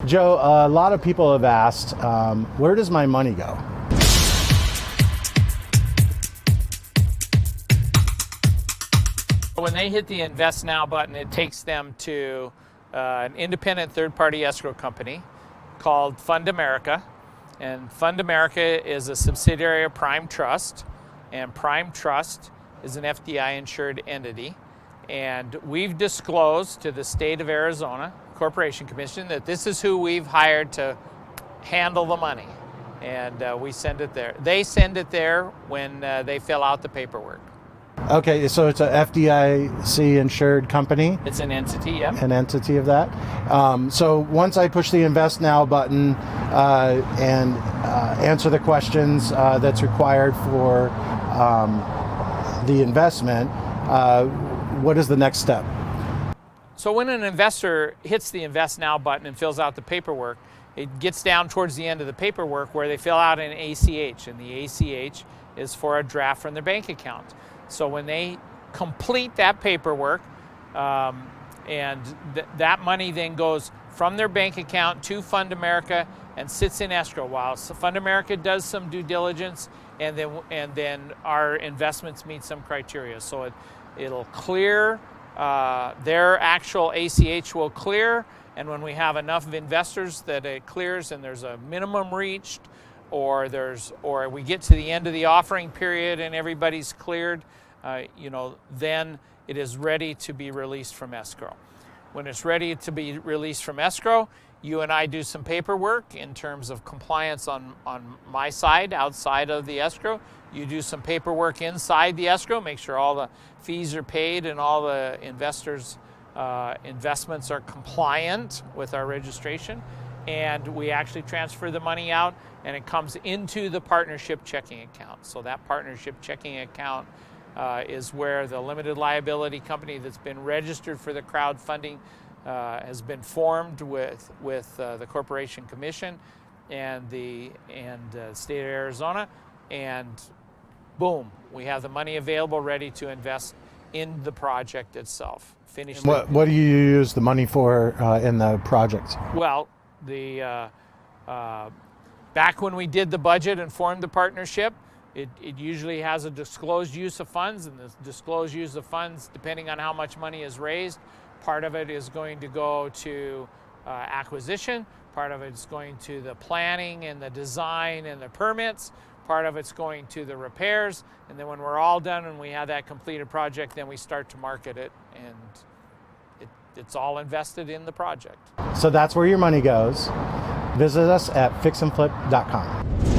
Joe, a lot of people have asked, where does my money go? When they hit the Invest Now button, it takes them to an independent third-party escrow company called Fund America. And Fund America is a subsidiary of Prime Trust, and Prime Trust is an FDI-insured entity. And we've disclosed to the state of Arizona Corporation Commission that this is who we've hired to handle the money. And we send it there. They send it there when they fill out the paperwork. Okay, so it's a FDIC insured company? It's an entity, yeah. An entity of that. So once I push the Invest Now button and answer the questions that's required for the investment, what is the next step? So when an investor hits the Invest Now button and fills out the paperwork, it gets down towards the end of the paperwork where they fill out an ACH, and the ACH is for a draft from their bank account. So when they complete that paperwork, and that money then goes from their bank account to Fund America and sits in escrow while Fund America does some due diligence, and then our investments meet some criteria. So it'll clear, their actual ACH will clear, and when we have enough of investors that it clears and there's a minimum reached, or we get to the end of the offering period and everybody's cleared, then it is ready to be released from escrow. When it's ready to be released from escrow, you and I do some paperwork in terms of compliance on my side, outside of the escrow. You do some paperwork inside the escrow, make sure all the fees are paid and all the investors' investments are compliant with our registration. And we actually transfer the money out, and it comes into the partnership checking account. So that partnership checking account is where the limited liability company that's been registered for the crowdfunding has been formed with the Corporation Commission and the state of Arizona, and boom, we have the money available ready to invest in the project itself. What do you use the money for in the project? Well, back when we did the budget and formed the partnership, it usually has a disclosed use of funds, and the disclosed use of funds, depending on how much money is raised, part of it is going to go to acquisition, part of it's going to the planning and the design and the permits, part of it's going to the repairs, and then when we're all done and we have that completed project, then we start to market it, and it's all invested in the project. So that's where your money goes. Visit us at fixandflip.com.